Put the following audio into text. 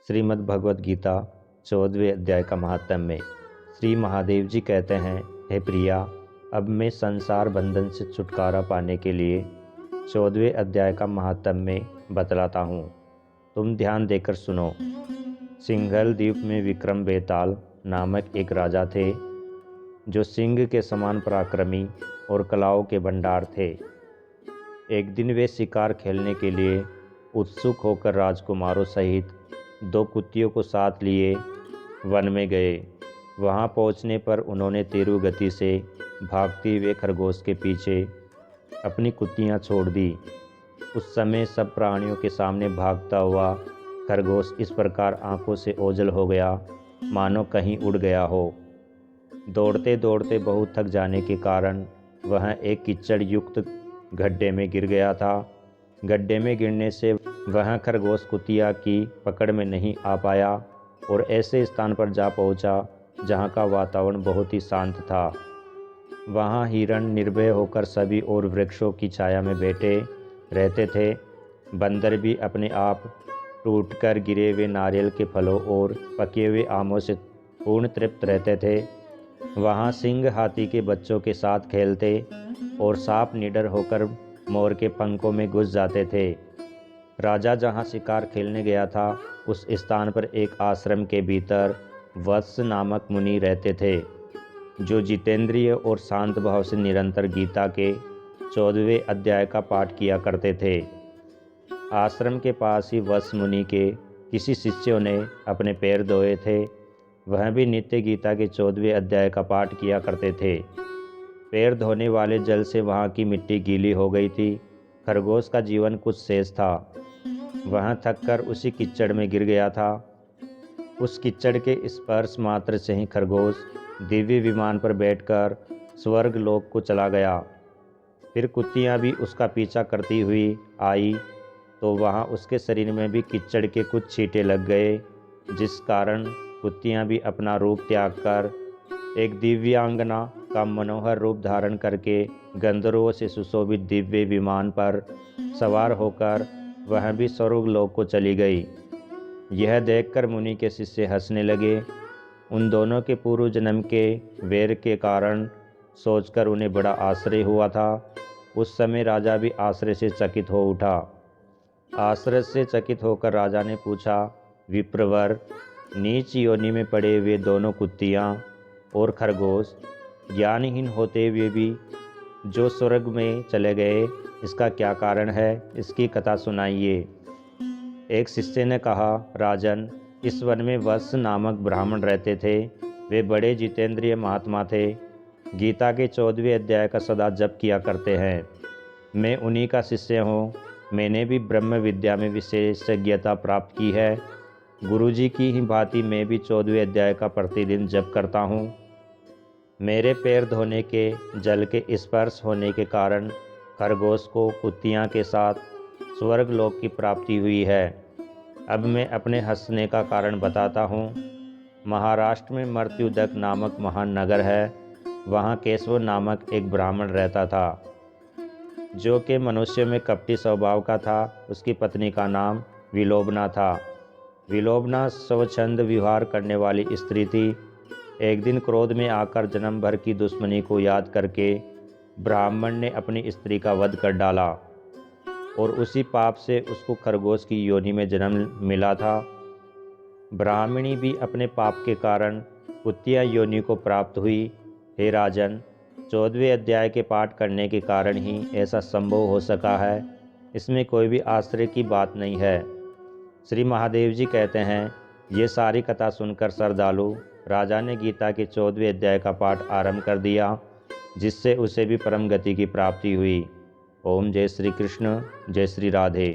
श्रीमद् भगवद गीता 14वें अध्याय का महात्म्य। श्री महादेव जी कहते हैं, हे प्रिया, अब मैं संसार बंधन से छुटकारा पाने के लिए 14वें अध्याय का महात्म्य बतलाता हूँ। तुम ध्यान देकर सुनो। सिंघल द्वीप में विक्रम बेताल नामक एक राजा थे, जो सिंह के समान पराक्रमी और कलाओं के भंडार थे। एक दिन वे शिकार खेलने के लिए उत्सुक होकर राजकुमारों सहित 2 कुत्तियों को साथ लिए वन में गए। वहां पहुंचने पर उन्होंने तेरू गति से भागते हुए खरगोश के पीछे अपनी कुत्तियां छोड़ दी। उस समय सब प्राणियों के सामने भागता हुआ खरगोश इस प्रकार आंखों से ओझल हो गया मानो कहीं उड़ गया हो। दौड़ते दौड़ते बहुत थक जाने के कारण वह एक कीचड़ युक्त गड्ढे में गिर गया था। गड्ढे में गिरने से वह खरगोश कुतिया की पकड़ में नहीं आ पाया और ऐसे स्थान पर जा पहुंचा जहां का वातावरण बहुत ही शांत था। वहां हिरण निर्भय होकर सभी और वृक्षों की छाया में बैठे रहते थे। बंदर भी अपने आप टूटकर गिरे हुए नारियल के फलों और पके हुए आमों से पूर्ण तृप्त रहते थे। वहां सिंह हाथी के बच्चों के साथ खेलते और सांप निडर होकर मोर के पंखों में घुस जाते थे। राजा जहां शिकार खेलने गया था, उस स्थान पर एक आश्रम के भीतर वत्स नामक मुनि रहते थे, जो जितेंद्रिय और शांत भाव से निरंतर गीता के 14वें अध्याय का पाठ किया करते थे। आश्रम के पास ही वत्स मुनि के किसी शिष्यों ने अपने पैर धोए थे। वह भी नित्य गीता के 14वें अध्याय का पाठ किया करते थे। पैर धोने वाले जल से वहाँ की मिट्टी गीली हो गई थी। खरगोश का जीवन कुछ शेष था। वह थककर उसी कीचड़ में गिर गया था। उस कीचड़ के स्पर्श मात्र से ही खरगोश दिव्य विमान पर बैठकर स्वर्ग लोक को चला गया। फिर कुत्तियाँ भी उसका पीछा करती हुई आई तो वहाँ उसके शरीर में भी कीचड़ के कुछ छींटे लग गए, जिस कारण कुत्तियाँ भी अपना रूप त्याग कर एक दिव्यांगना का मनोहर रूप धारण करके गंधर्वों से सुशोभित दिव्य विमान पर सवार होकर वह भी स्वर्ग लोक को चली गई। यह देखकर मुनि के शिष्य हंसने लगे। उन दोनों के पूर्व जन्म के वैर के कारण सोचकर उन्हें बड़ा आश्चर्य हुआ था। उस समय राजा भी आश्चर्य से चकित हो उठा। आश्चर्य से चकित होकर राजा ने पूछा, विप्रवर, नीच योनि में पड़े हुए दोनों कुत्तियाँ और खरगोश ज्ञानहीन होते हुए भी जो स्वर्ग में चले गए, इसका क्या कारण है? इसकी कथा सुनाइए। एक शिष्य ने कहा, राजन, इस वन में वत्स नामक ब्राह्मण रहते थे। वे बड़े जितेंद्रिय महात्मा थे। गीता के 14वें अध्याय का सदा जप किया करते हैं। मैं उन्हीं का शिष्य हूँ। मैंने भी ब्रह्म विद्या में विशेषज्ञता प्राप्त की है। गुरुजी की ही भांति मैं भी 14वें अध्याय का प्रतिदिन जप करता हूँ। मेरे पैर धोने के जल के स्पर्श होने के कारण खरगोश को कुत्तियाँ के साथ स्वर्ग लोक की प्राप्ति हुई है। अब मैं अपने हंसने का कारण बताता हूँ। महाराष्ट्र में मृत्युदक नामक महान नगर है। वहाँ केशव नामक एक ब्राह्मण रहता था, जो कि मनुष्य में कपटी स्वभाव का था। उसकी पत्नी का नाम विलोबना था। विलोबना स्वच्छंद व्यवहार करने वाली स्त्री थी। एक दिन क्रोध में आकर जन्म भर की दुश्मनी को याद करके ब्राह्मण ने अपनी स्त्री का वध कर डाला और उसी पाप से उसको खरगोश की योनि में जन्म मिला था। ब्राह्मणी भी अपने पाप के कारण कुत्तिया योनि को प्राप्त हुई। हे राजन, 14वें अध्याय के पाठ करने के कारण ही ऐसा संभव हो सका है। इसमें कोई भी आश्चर्य की बात नहीं है। श्री महादेव जी कहते हैं, ये सारी कथा सुनकर श्रद्धालु राजा ने गीता के 14वें अध्याय का पाठ आरंभ कर दिया, जिससे उसे भी परम गति की प्राप्ति हुई। ओम जय श्री कृष्ण, जय श्री राधे।